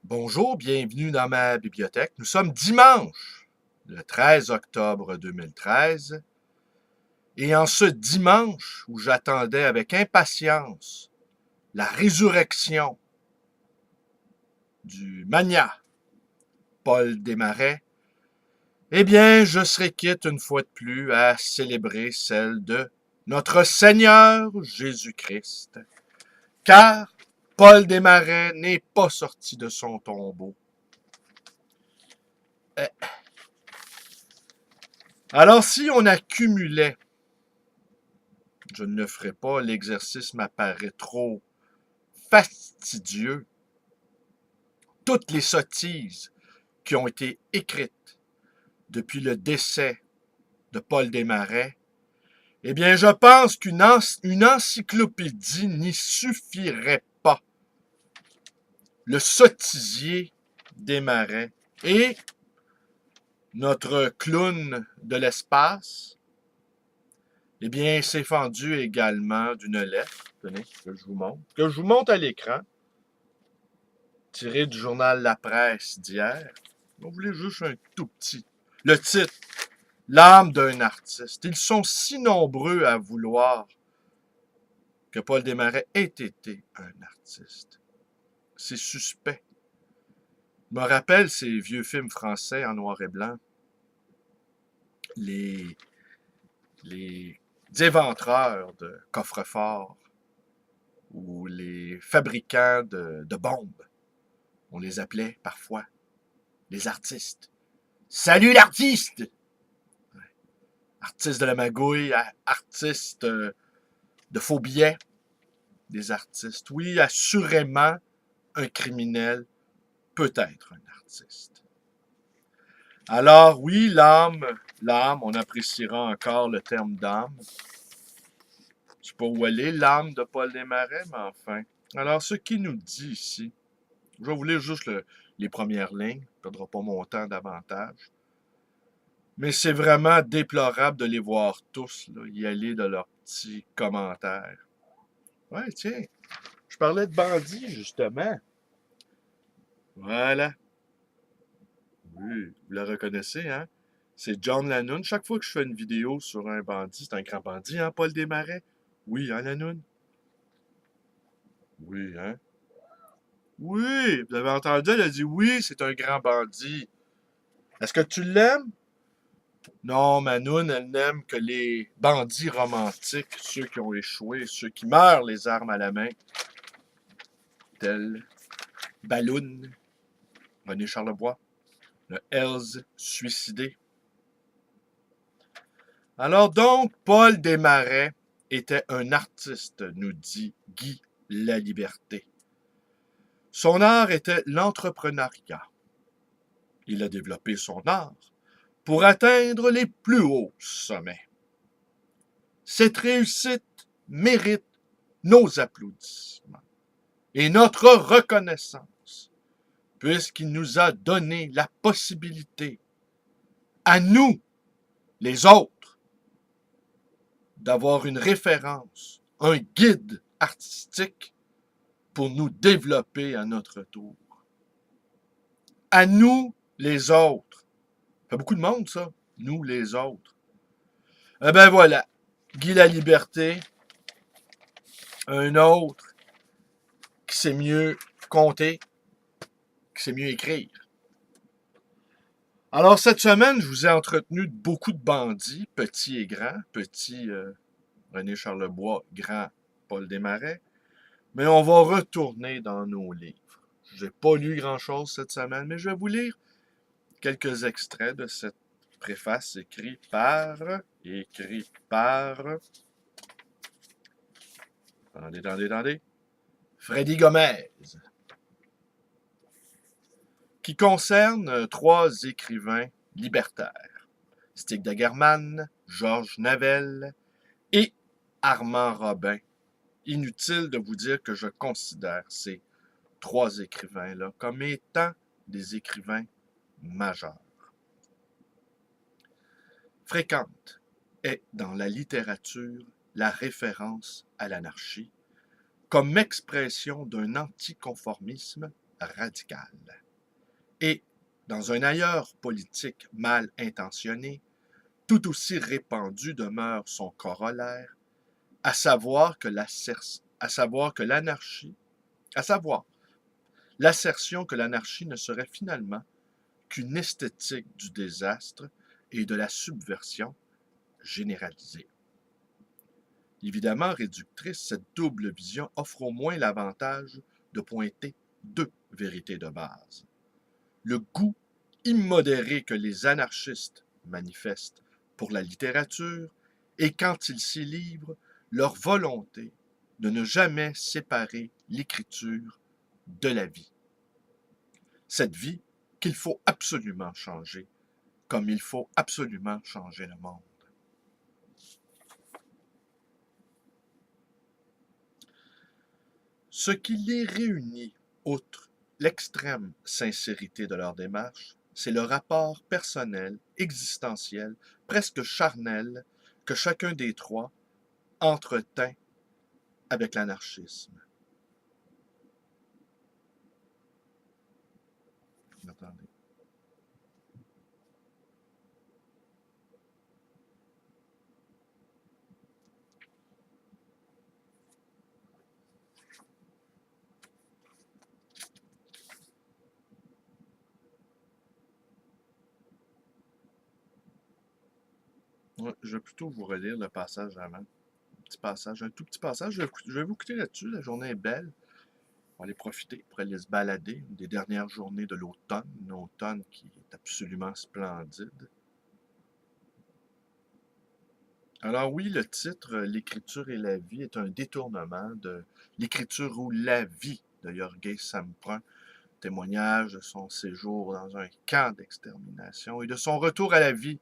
Bonjour, bienvenue dans ma bibliothèque. Nous sommes dimanche, le 13 octobre 2013. Et en ce dimanche où j'attendais avec impatience la résurrection du magnat Paul Desmarais, eh bien, je serai quitte une fois de plus à célébrer celle de notre Seigneur Jésus-Christ. Car Paul Desmarais n'est pas sorti de son tombeau. Alors, si on accumulait, je ne le ferai pas, l'exercice m'apparaît trop fastidieux, toutes les sottises qui ont été écrites depuis le décès de Paul Desmarais, eh bien, je pense qu'une encyclopédie n'y suffirait pas. Le sottisier Desmarais et notre clown de l'espace, eh bien, s'est fendu également d'une lettre, tenez, que je vous montre à l'écran, tiré du journal La Presse d'hier. On voulait juste un tout petit. Le titre, L'âme d'un artiste. Ils sont si nombreux à vouloir que Paul Desmarais ait été un artiste. C'est suspect. Je me rappelle ces vieux films français en noir et blanc. Les éventreurs de coffres-forts ou les fabricants de bombes. On les appelait parfois les artistes. Salut l'artiste! Artiste de la magouille, artiste de faux billets, des artistes. Oui, assurément, un criminel peut être un artiste. Alors oui, l'âme, on appréciera encore le terme d'âme. Je sais pas où elle est, l'âme de Paul Desmarais, mais enfin. Alors, ce qu'il nous dit ici, je vais vous lire juste les premières lignes, je ne perdrai pas mon temps davantage. Mais c'est vraiment déplorable de les voir tous là, y aller de leurs petits commentaires. Ouais, tiens, je parlais de bandits, justement. Voilà. Oui, vous la reconnaissez, hein? C'est John Lennon. Chaque fois que je fais une vidéo sur un bandit, c'est un grand bandit, hein, Paul Desmarais? Oui, hein, Lennon? Oui, hein? Oui, vous avez entendu, elle a dit oui, c'est un grand bandit. Est-ce que tu l'aimes? Non, Manoun, elle n'aime que les bandits romantiques, ceux qui ont échoué, ceux qui meurent les armes à la main, tels Balloon, René Charlebois, le Hells suicidé. Alors donc, Paul Desmarais était un artiste, nous dit Guy Laliberté. Son art était l'entrepreneuriat. Il a développé son art pour atteindre les plus hauts sommets. Cette réussite mérite nos applaudissements et notre reconnaissance, puisqu'il nous a donné la possibilité, à nous, les autres, d'avoir une référence, un guide artistique pour nous développer à notre tour. À nous, les autres. Ça fait beaucoup de monde, ça. Nous, les autres. Eh ben voilà. Guy Laliberté, un autre qui sait mieux compter, qui sait mieux écrire. Alors, cette semaine, je vous ai entretenu de beaucoup de bandits, petits et grands. Petit René Charlebois, grand Paul Desmarais. Mais on va retourner dans nos livres. Je n'ai pas lu grand-chose cette semaine, mais je vais vous lire quelques extraits de cette préface écrite par... Attendez. Freddy Gomez. Qui concerne trois écrivains libertaires. Stig Dagerman, Georges Navel et Armand Robin. Inutile de vous dire que je considère ces trois écrivains-là comme étant des écrivains majeurs. Fréquente est dans la littérature la référence à l'anarchie comme expression d'un anticonformisme radicale. Et, dans un ailleurs politique mal intentionné, tout aussi répandu demeure son corollaire, à savoir que l'assertion que l'anarchie ne serait finalement qu'une esthétique du désastre et de la subversion généralisée. Évidemment réductrice, cette double vision offre au moins l'avantage de pointer deux vérités de base. Le goût immodéré que les anarchistes manifestent pour la littérature et, quand ils s'y livrent, leur volonté de ne jamais séparer l'écriture de la vie. Cette vie qu'il faut absolument changer, comme il faut absolument changer le monde. Ce qui les réunit, outre l'extrême sincérité de leur démarche, c'est le rapport personnel, existentiel, presque charnel, que chacun des trois entretint avec l'anarchisme. Attendez. Ouais, je vais plutôt vous relire le passage avant. Un tout petit passage. Je vais vous quitter là-dessus. La journée est belle. On va aller profiter pour aller se balader. Une des dernières journées de l'automne. Un automne qui est absolument splendide. Alors oui, le titre L'écriture et la vie est un détournement de l'écriture ou la vie de Jorge Samprun, témoignage de son séjour dans un camp d'extermination et de son retour à la vie,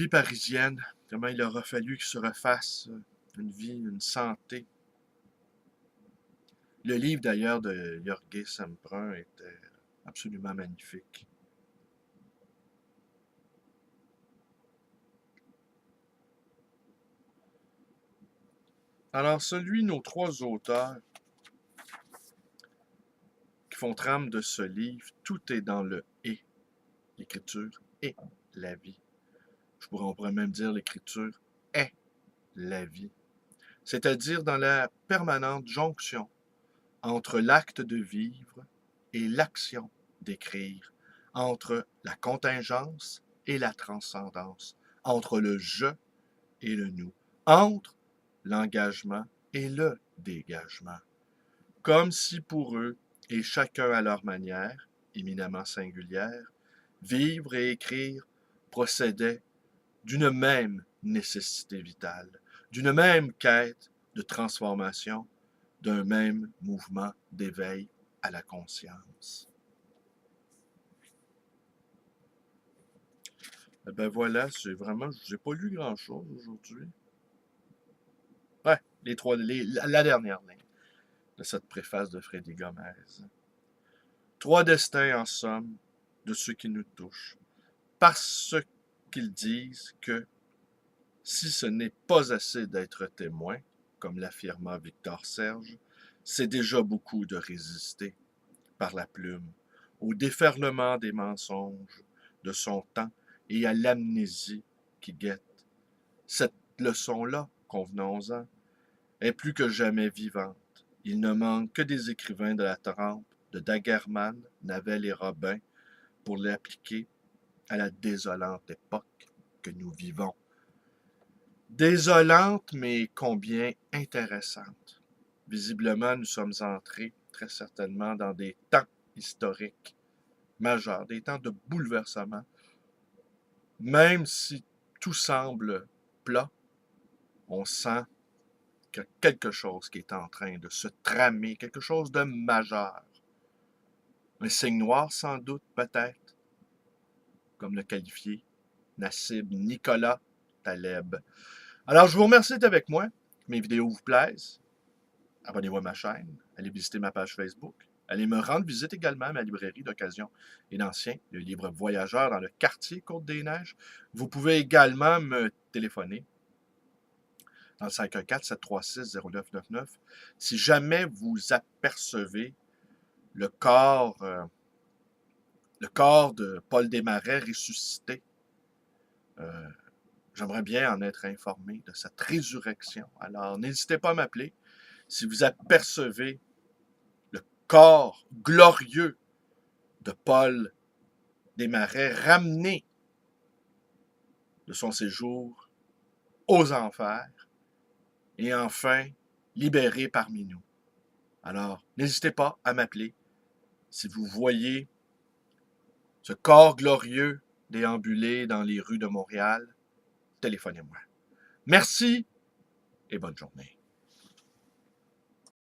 parisienne, comment il aura fallu qu'il se refasse une vie, une santé. Le livre d'ailleurs de Jorge Samprun était absolument magnifique. Alors, nos trois auteurs qui font trame de ce livre, tout est dans le « et », l'écriture et la vie. On pourrait même dire l'écriture est la vie, c'est-à-dire dans la permanente jonction entre l'acte de vivre et l'action d'écrire, entre la contingence et la transcendance, entre le je et le nous, entre l'engagement et le dégagement. Comme si pour eux, et chacun à leur manière, éminemment singulière, vivre et écrire procédaient d'une même nécessité vitale, d'une même quête de transformation, d'un même mouvement d'éveil à la conscience. Eh ben voilà, c'est vraiment, j'ai pas lu grand-chose aujourd'hui. Ouais, la dernière ligne de cette préface de Frédéric Gomez. Trois destins, en somme, de ceux qui nous touchent, parce qu'ils disent que si ce n'est pas assez d'être témoin, comme l'affirma Victor Serge, c'est déjà beaucoup de résister, par la plume, au déferlement des mensonges de son temps et à l'amnésie qui guette. Cette leçon-là, convenons-en, est plus que jamais vivante. Il ne manque que des écrivains de la trempe de Daguerremann, Navel et Robin pour l'appliquer à la désolante époque que nous vivons. Désolante, mais combien intéressante. Visiblement, nous sommes entrés très certainement dans des temps historiques majeurs, des temps de bouleversement. Même si tout semble plat, on sent qu'il y a quelque chose qui est en train de se tramer, quelque chose de majeur. Un signe noir, sans doute, peut-être, comme le qualifié Nassib Nicolas Taleb. Alors, je vous remercie d'être avec moi. Que mes vidéos vous plaisent. Abonnez-vous à ma chaîne. Allez visiter ma page Facebook. Allez me rendre visite également à ma librairie d'occasion et d'ancien, le livre Voyageur dans le quartier Côte-des-Neiges. Vous pouvez également me téléphoner dans le 514-736-0999. Si jamais vous apercevez le corps de Paul Desmarais ressuscité, j'aimerais bien en être informé de cette résurrection. Alors, n'hésitez pas à m'appeler. Si vous apercevez le corps glorieux de Paul Desmarais ramené de son séjour aux enfers et enfin libéré parmi nous. Alors, n'hésitez pas à m'appeler si vous voyez ce corps glorieux déambuler dans les rues de Montréal. Téléphonez-moi. Merci et bonne journée.